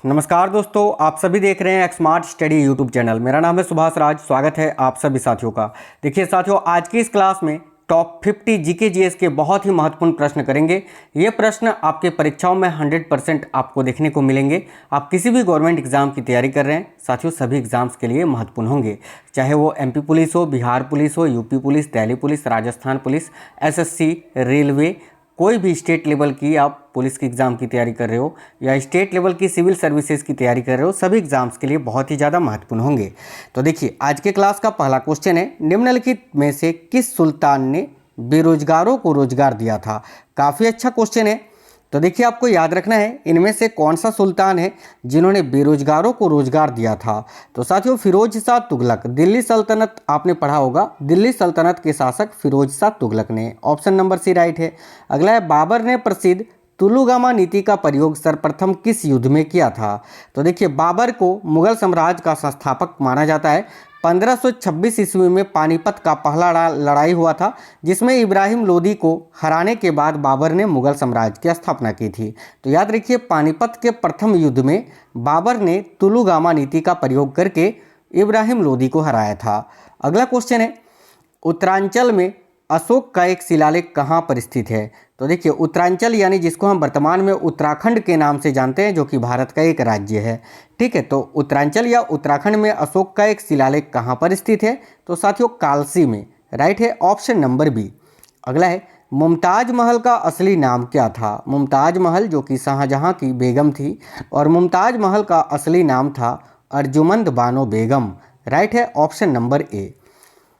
नमस्कार दोस्तों, आप सभी देख रहे हैं स्मार्ट स्टडी यूट्यूब चैनल। मेरा नाम है सुभाष राज। स्वागत है आप सभी साथियों का। देखिए साथियों, आज की इस क्लास में टॉप 50 जीके जीएस के बहुत ही महत्वपूर्ण प्रश्न करेंगे। ये प्रश्न आपके परीक्षाओं में 100% आपको देखने को मिलेंगे। आप किसी भी गवर्नमेंट एग्जाम की तैयारी कर रहे हैं साथियों, सभी एग्जाम्स के लिए महत्वपूर्ण होंगे, चाहे वो एमपी पुलिस हो, बिहार पुलिस हो, UP police, Delhi police, Rajasthan police, SSC, railway, कोई भी स्टेट लेवल की आप पुलिस की एग्ज़ाम की तैयारी कर रहे हो या स्टेट लेवल की सिविल सर्विसेज की तैयारी कर रहे हो, सभी एग्जाम्स के लिए बहुत ही ज़्यादा महत्वपूर्ण होंगे। तो देखिए, आज के क्लास का पहला क्वेश्चन है, निम्नलिखित में से किस सुल्तान ने बेरोजगारों को रोजगार दिया था? काफ़ी अच्छा क्वेश्चन है। तो देखिए, आपको याद रखना है इनमें से कौन सा सुल्तान है जिन्होंने बेरोजगारों को रोजगार दिया था। तो साथियों, फिरोज शाह तुगलक। दिल्ली सल्तनत आपने पढ़ा होगा, दिल्ली सल्तनत के शासक फिरोज शाह तुगलक ने। ऑप्शन नंबर सी राइट है। अगला है, बाबर ने प्रसिद्ध तुलुगामा नीति का प्रयोग सर्वप्रथम किस युद्ध में किया था? तो देखिए, बाबर को मुगल साम्राज्य का संस्थापक माना जाता है। 1526 ईस्वी में पानीपत का पहला लड़ाई हुआ था, जिसमें इब्राहिम लोदी को हराने के बाद बाबर ने मुगल साम्राज्य की स्थापना की थी। तो याद रखिए, पानीपत के प्रथम युद्ध में बाबर ने तुलुगामा नीति का प्रयोग करके इब्राहिम लोदी को हराया था। अगला क्वेश्चन है, उत्तरांचल में अशोक का एक शिलालेख कहाँ पर स्थित है? तो देखिए, उत्तरांचल यानी जिसको हम वर्तमान में उत्तराखंड के नाम से जानते हैं, जो कि भारत का एक राज्य है। ठीक है, तो उत्तरांचल या उत्तराखंड में अशोक का एक शिलालेख कहाँ पर स्थित है? तो साथियों, कालसी में। राइट है, ऑप्शन नंबर बी। अगला है, मुमताज महल का असली नाम क्या था? मुमताज महल जो कि शाहजहां की बेगम थी, और मुमताज महल का असली नाम था अर्जुमंद बानो बेगम। राइट है, ऑप्शन नंबर ए।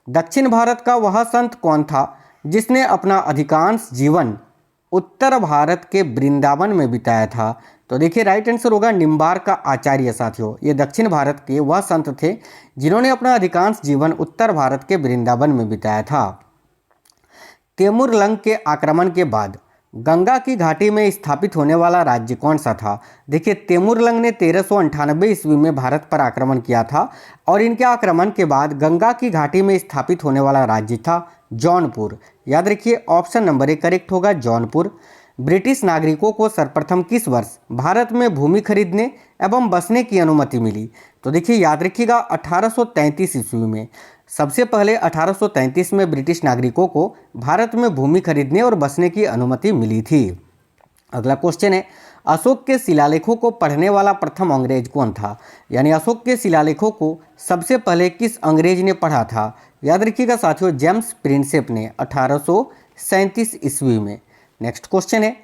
दक्षिण भारत का वह संत कौन था जिसने अपना अधिकांश जीवन उत्तर भारत के वृंदावन में बिताया था? तो देखिए, राइट आंसर होगा निम्बार्क आचार्य। साथियों, ये दक्षिण भारत के वह संत थे जिन्होंने अपना अधिकांश जीवन उत्तर भारत के वृंदावन में बिताया था। तैमूरलंग के आक्रमण के बाद गंगा की घाटी में स्थापित होने वाला राज्य कौन सा था? देखिए, तैमूरलंग ने 1398 ईस्वी में भारत पर आक्रमण किया था, और इनके आक्रमण के बाद गंगा की घाटी में स्थापित होने वाला राज्य था जौनपुर। याद रखिए, ऑप्शन नंबर ए करेक्ट होगा, जौनपुर। ब्रिटिश नागरिकों को सर्वप्रथम किस वर्ष भारत में भूमि खरीदने एवं बसने की अनुमति मिली? तो देखिए, याद रखिएगा 1833 ईस्वी में। सबसे पहले 1833 में ब्रिटिश नागरिकों को भारत में भूमि खरीदने और बसने की अनुमति मिली थी। अगला क्वेश्चन है, अशोक के शिलालेखों को पढ़ने वाला प्रथम अंग्रेज कौन था? यानी अशोक के शिलालेखों को सबसे पहले किस अंग्रेज ने पढ़ा था? याद रखिएगा साथियों, जेम्स प्रिंसेप ने 1837 ईस्वी में। नेक्स्ट क्वेश्चन है,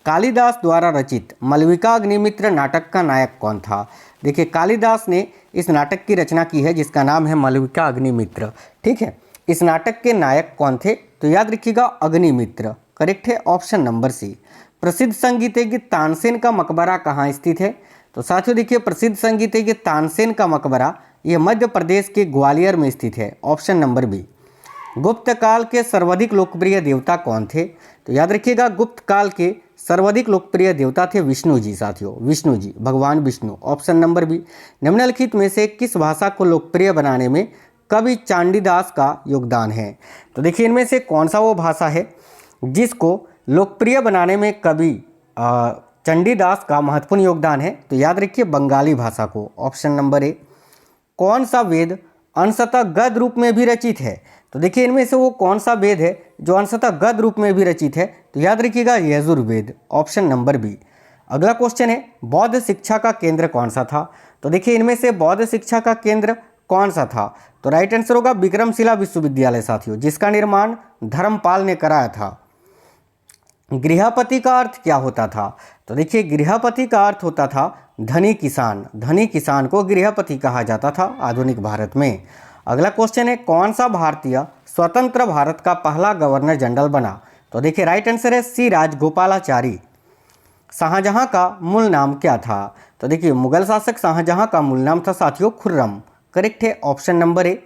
कालिदास द्वारा रचित मालविका अग्निमित्र नाटक का नायक कौन था? देखिए, कालिदास ने इस नाटक की रचना की है जिसका नाम है मालविका अग्निमित्र। ठीक है, इस नाटक के नायक कौन थे? तो याद रखिएगा, अग्निमित्र। करेक्ट है, ऑप्शन नंबर सी। प्रसिद्ध संगीतज्ञ तानसेन का मकबरा कहाँ स्थित है? तो साथियों देखिए, प्रसिद्ध संगीतज्ञ तानसेन का मकबरा यह मध्य प्रदेश के ग्वालियर में स्थित है। Option number B. गुप्त काल के सर्वाधिक लोकप्रिय देवता कौन थे? तो याद रखिएगा, गुप्त काल के सर्वाधिक लोकप्रिय देवता थे विष्णु जी। साथियों, विष्णु जी, भगवान विष्णु। Option number B. निम्नलिखित में से किस भाषा को लोकप्रिय बनाने में कवि चांडीदास का योगदान है? तो देखिए, इनमें से कौन सा वो भाषा है जिसको लोकप्रिय बनाने में कवि चंडीदास का महत्वपूर्ण योगदान है? तो याद रखिए, बंगाली भाषा को। ऑप्शन नंबर ए। कौन सा वेद अंशतः गद्य रूप में भी रचित है? तो देखिए, इनमें से वो कौन सा वेद है जो अंशतः गद्य रूप में भी रचित है? तो याद रखिएगा, यजुर्वेद। Option number B. अगला क्वेश्चन है, बौद्ध शिक्षा का केंद्र कौन सा था? तो देखिए, इनमें से बौद्ध शिक्षा का केंद्र कौन सा था? तो राइट आंसर होगा विक्रमशिला विश्वविद्यालय साथियों, जिसका निर्माण धर्मपाल ने कराया था। गृहपति का अर्थ क्या होता था? तो देखिए, गृहपति का अर्थ होता था धनी किसान। धनी किसान को गृहपति कहा जाता था आधुनिक भारत में। अगला क्वेश्चन है, कौन सा भारतीय स्वतंत्र भारत का पहला गवर्नर जनरल बना? तो देखिए, राइट आंसर है सी, राजगोपालाचारी। शाहजहां का मूल नाम क्या था? तो देखिए, मुगल शासक शाहजहां का मूल नाम था साथियों खुर्रम। करेक्ट है, ऑप्शन नंबर ए।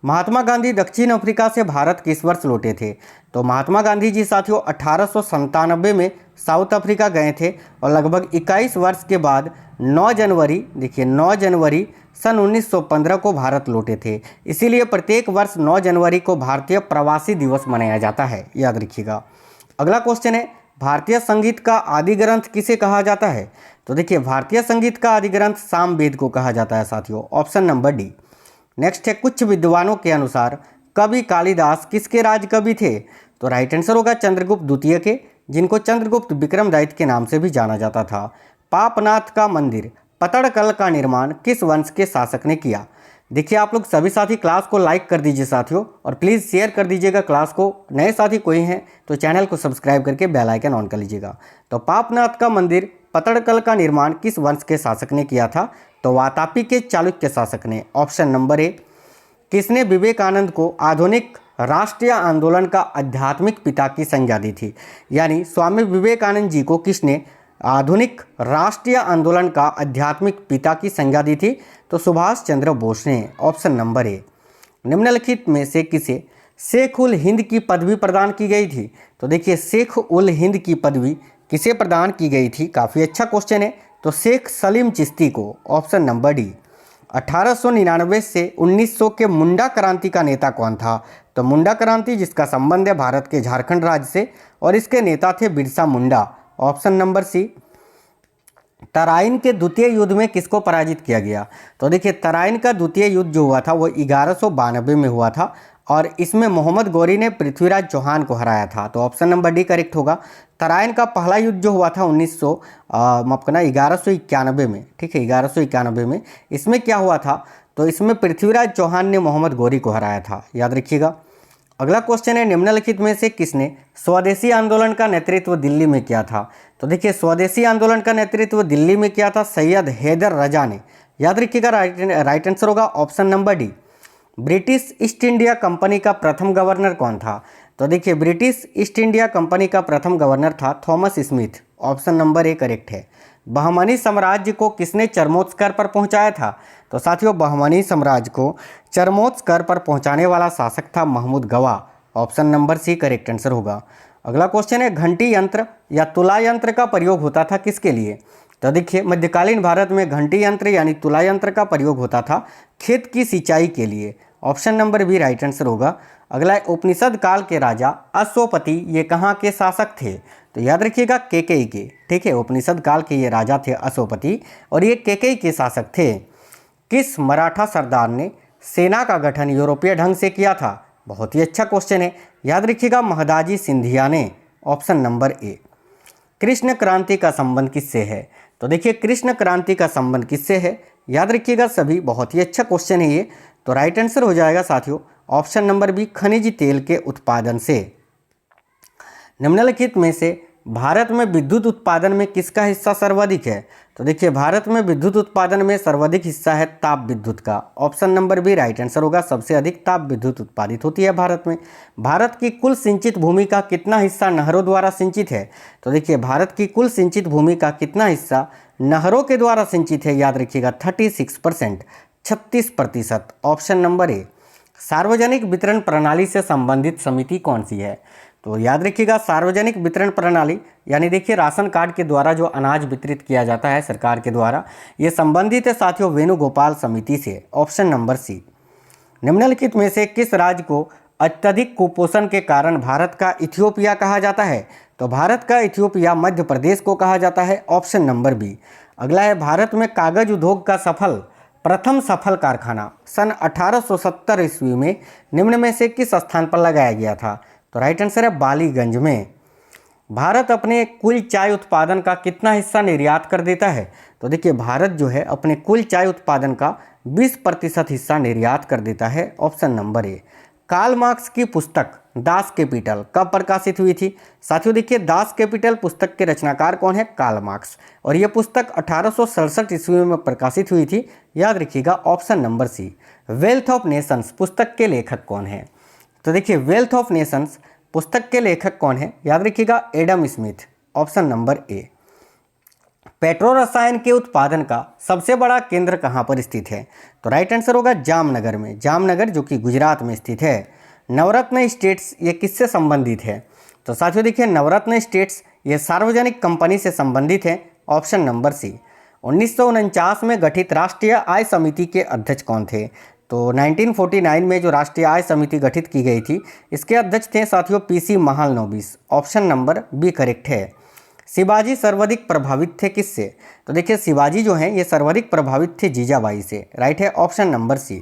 महात्मा गांधी दक्षिण अफ्रीका से भारत किस वर्ष लौटे थे? तो महात्मा गांधी जी साथियों 1897 में साउथ अफ्रीका गए थे, और लगभग 21 वर्ष के बाद 9 जनवरी, देखिए 9 जनवरी सन 1915 को भारत लौटे थे। इसीलिए प्रत्येक वर्ष 9 जनवरी को भारतीय प्रवासी दिवस मनाया जाता है, याद रखिएगा। अगला क्वेश्चन है, भारतीय संगीत का आदि ग्रंथ किसे कहा जाता है? तो देखिए भारतीय संगीत का आदि ग्रंथ सामवेद को कहा जाता है साथियों, ऑप्शन नंबर डी। नेक्स्ट है, कुछ विद्वानों के अनुसार कवि कालिदास किसके राज कवि थे? तो राइट आंसर होगा चंद्रगुप्त द्वितीय के, जिनको चंद्रगुप्त विक्रमोदय के नाम से भी जाना जाता था। पापनाथ का मंदिर पतड़कल का निर्माण किस वंश के शासक ने किया? देखिए आप लोग सभी साथी क्लास को लाइक कर दीजिए साथियों, और प्लीज़ शेयर कर दीजिएगा क्लास को। नए साथी कोई हैं तो चैनल को सब्सक्राइब करके बेल आइकन ऑन कर लीजिएगा। तो पापनाथ का मंदिर पतड़कल का निर्माण किस वंश के शासक ने किया था? तो वातापी के चालुक्य शासक ने, ऑप्शन नंबर ए। किसने विवेकानंद को आधुनिक राष्ट्रीय आंदोलन का आध्यात्मिक पिता की संज्ञा दी थी? यानी स्वामी विवेकानंद जी को किसने आधुनिक राष्ट्रीय आंदोलन का आध्यात्मिक पिता की संज्ञा दी थी? तो सुभाष चंद्र बोस ने, ऑप्शन नंबर ए। निम्नलिखित में से किसे शेख उल हिंद की पदवी प्रदान की गई थी? तो देखिए शेख उल हिंद की पदवी किसे प्रदान की गई थी? काफ़ी अच्छा क्वेश्चन है। तो शेख सलीम चिश्ती को, ऑप्शन नंबर डी। 1899 से 1900 के मुंडा क्रांति का नेता कौन था? तो मुंडा क्रांति जिसका संबंध है भारत के झारखंड राज्य से, और इसके नेता थे बिरसा मुंडा, ऑप्शन नंबर सी। तराइन के द्वितीय युद्ध में किसको पराजित किया गया? तो देखिए तराइन का द्वितीय युद्ध जो हुआ था वो 1192 में हुआ था, और इसमें मोहम्मद गौरी ने पृथ्वीराज चौहान को हराया था। तो ऑप्शन नंबर डी करेक्ट होगा। तराइन का पहला युद्ध जो हुआ था 1191 में, ठीक है 1191 में। इसमें क्या हुआ था? तो इसमें पृथ्वीराज चौहान ने मोहम्मद गौरी को हराया था, याद रखिएगा। अगला क्वेश्चन है, निम्नलिखित में से किसने स्वदेशी आंदोलन का नेतृत्व दिल्ली में किया था? तो देखिए स्वदेशी आंदोलन का नेतृत्व दिल्ली में किया था सैयद हैदर रजा ने, याद रखिएगा। राइट आंसर होगा option number D. British east India company का प्रथम गवर्नर कौन था? तो देखिए ब्रिटिश ईस्ट इंडिया कंपनी का प्रथम गवर्नर था Thomas Smith, option number A correct है। बहमनी साम्राज्य को किसने चरमोत्कर्ष पर पहुंचाया था? तो साथियों बहमनी साम्राज्य को चरमोत्कर्ष पर पहुंचाने वाला शासक था Mahmud Gawan, option number C correct answer होगा। अगला क्वेश्चन है, घंटी यंत्र या तुला यंत्र का प्रयोग होता था किसके लिए? तो देखिए मध्यकालीन भारत में घंटी यंत्र यानी तुला यंत्र का प्रयोग होता था खेत की सिंचाई के लिए, option number B right answer होगा। अगला है, उपनिषद काल के राजा अश्वपति ये कहाँ के शासक थे? तो याद रखिएगा केकई के, ठीक है। उपनिषद काल के ये राजा थे अश्वपति, और ये केकई के शासक थे। किस मराठा सरदार ने सेना का गठन यूरोपीय ढंग से किया था? बहुत ही अच्छा क्वेश्चन है, याद रखिएगा महादाजी सिंधिया ने, ऑप्शन नंबर ए। कृष्ण क्रांति का संबंध किससे है? तो देखिए कृष्ण क्रांति का संबंध किससे है, याद रखिएगा सभी, बहुत ही अच्छा क्वेश्चन है ये। तो राइट आंसर हो जाएगा साथियों ऑप्शन नंबर बी, खनिज तेल के उत्पादन से। निम्नलिखित में से भारत में विद्युत उत्पादन में किसका हिस्सा सर्वाधिक है? तो देखिए भारत में विद्युत उत्पादन में सर्वाधिक हिस्सा है ताप विद्युत का, option number B right answer होगा। सबसे अधिक ताप विद्युत उत्पादित होती है भारत में। भारत की कुल सिंचित भूमि का कितना हिस्सा नहरों द्वारा सिंचित है? तो देखिए भारत की कुल सिंचित भूमि का कितना हिस्सा नहरों के द्वारा सिंचित है? याद रखिएगा 36%, 36%, ऑप्शन नंबर ए। सार्वजनिक वितरण प्रणाली से संबंधित समिति कौन सी है? तो याद रखिएगा सार्वजनिक वितरण प्रणाली यानी देखिए राशन कार्ड के द्वारा जो अनाज वितरित किया जाता है सरकार के द्वारा, ये संबंधित है साथियों वेणुगोपाल समिति से, ऑप्शन नंबर सी। निम्नलिखित में से किस राज्य को अत्यधिक कुपोषण के कारण भारत का इथियोपिया कहा जाता है? तो भारत का इथियोपिया मध्य प्रदेश को कहा जाता है, ऑप्शन नंबर बी। अगला है, भारत में कागज उद्योग का प्रथम सफल कारखाना सन 1870 ईस्वी में निम्न में से किस स्थान पर लगाया गया था? तो राइट आंसर है बालीगंज में। भारत अपने कुल चाय उत्पादन का कितना हिस्सा निर्यात कर देता है? तो देखिए भारत जो है अपने कुल चाय उत्पादन का 20% हिस्सा निर्यात कर देता है, option number A. Karl Marx की पुस्तक दास कैपिटल कब प्रकाशित हुई थी? साथियों देखिए दास कैपिटल पुस्तक के रचनाकार कौन है? कार्ल मार्क्स, और यह पुस्तक 1867 ईस्वी में प्रकाशित हुई थी, याद रखिएगा option number C. Wealth of nations पुस्तक के लेखक कौन है? तो देखिए वेल्थ ऑफ नेशंस पुस्तक के लेखक कौन है? याद रखिएगा एडम स्मिथ, ऑप्शन नंबर ए। पेट्रो रसायन के उत्पादन का सबसे बड़ा केंद्र कहाँ पर स्थित है? तो राइट आंसर होगा जामनगर में, जामनगर जो कि गुजरात में स्थित है। नवरत्न स्टेट्स ये किससे संबंधित है? तो साथियों देखिए नवरत्न स्टेट्स ये सार्वजनिक कंपनी से संबंधित है, ऑप्शन नंबर सी। 1949 में गठित राष्ट्रीय आय समिति के अध्यक्ष कौन थे? तो 1949 में जो राष्ट्रीय आय समिति गठित की गई थी इसके अध्यक्ष थे साथियों PC Mahalanobis, option number B correct है। शिवाजी सर्वाधिक प्रभावित थे किससे? तो देखिए शिवाजी जो हैं ये सर्वाधिक प्रभावित थे जीजाबाई से। राइट है ऑप्शन नंबर सी।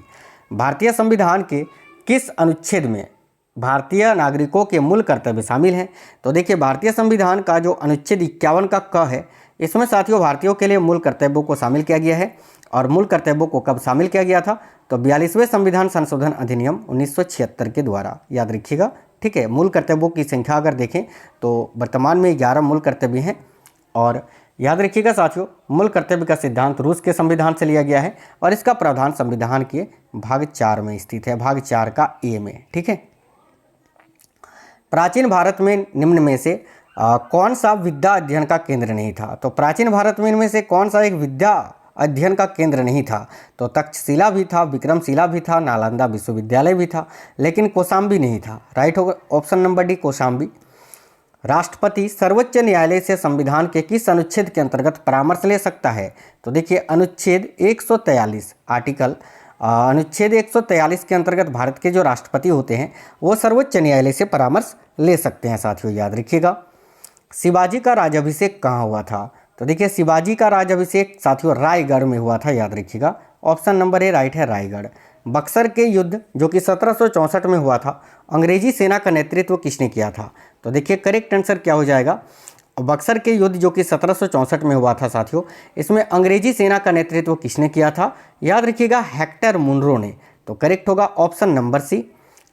भारतीय संविधान के किस अनुच्छेद में भारतीय नागरिकों के मूल कर्तव्य शामिल हैं? तो देखिए भारतीय संविधान का जो अनुच्छेद 51 का क है, इसमें साथियों भारतीयों के लिए मूल कर्तव्यों को शामिल किया गया है। और मूल कर्तव्यों को कब शामिल किया गया था? तो 42वें संविधान संशोधन अधिनियम 1976 के द्वारा, याद रखिएगा। ठीक है, मूल कर्तव्यों की संख्या अगर देखें तो वर्तमान में 11 मूल कर्तव्य हैं। और याद रखिएगा साथियों, मूल कर्तव्य का सिद्धांत रूस के संविधान से लिया गया है और इसका प्रावधान संविधान के भाग 4 में स्थित है, भाग 4 का ए में। ठीक है, प्राचीन भारत में निम्न में से कौन सा विद्या अध्ययन का केंद्र नहीं था? तो प्राचीन भारत में इनमें से कौन सा एक विद्या अध्ययन का केंद्र नहीं था? तो तक्षशिला भी था, विक्रमशिला भी था, नालंदा विश्वविद्यालय भी था, लेकिन कौशाम्बी नहीं था। राइट होगा ऑप्शन नंबर डी, कौशाम्बी। राष्ट्रपति सर्वोच्च न्यायालय से संविधान के किस अनुच्छेद के अंतर्गत परामर्श ले सकता है? तो देखिए अनुच्छेद 143 अनुच्छेद 143 के अंतर्गत भारत के जो राष्ट्रपति होते हैं वो सर्वोच्च न्यायालय से परामर्श ले सकते हैं साथियों, याद रखिएगा। शिवाजी का राज्याभिषेक कहाँ हुआ था? तो देखिए शिवाजी का राज्याभिषेक साथियों रायगढ़ में हुआ था, याद रखिएगा। ऑप्शन नंबर ए राइट है, रायगढ़। बक्सर के युद्ध जो कि 1764 में हुआ था, अंग्रेजी सेना का नेतृत्व किसने किया था? तो देखिए करेक्ट आंसर क्या हो जाएगा? बक्सर के युद्ध जो कि 1764 में हुआ था साथियों, इसमें अंग्रेजी सेना का नेतृत्व किसने किया था? याद रखिएगा हेक्टर मुनरो ने। तो करेक्ट होगा ऑप्शन नंबर सी।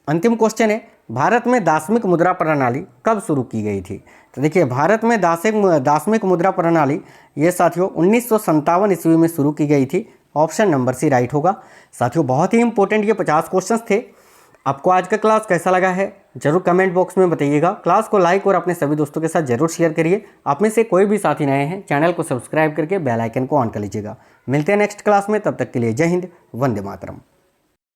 अंतिम क्वेश्चन है, भारत में दार्शनिक मुद्रा प्रणाली कब शुरू की गई थी? तो देखिए भारत में दार्शनिक मुद्रा प्रणाली ये साथियों 1957 ईस्वी में शुरू की गई थी। ऑप्शन नंबर सी राइट होगा। साथियों बहुत ही इंपॉर्टेंट ये 50 क्वेश्चंस थे। आपको आज का क्लास कैसा लगा है जरूर कमेंट बॉक्स में बताइएगा। क्लास को लाइक और अपने सभी दोस्तों के साथ जरूर शेयर करिए। आप में से कोई भी साथी नए हैं चैनल को सब्सक्राइब करके बेल आइकन को ऑन कर लीजिएगा। मिलते हैं नेक्स्ट क्लास में, तब तक के लिए जय हिंद, वंदे मातरम।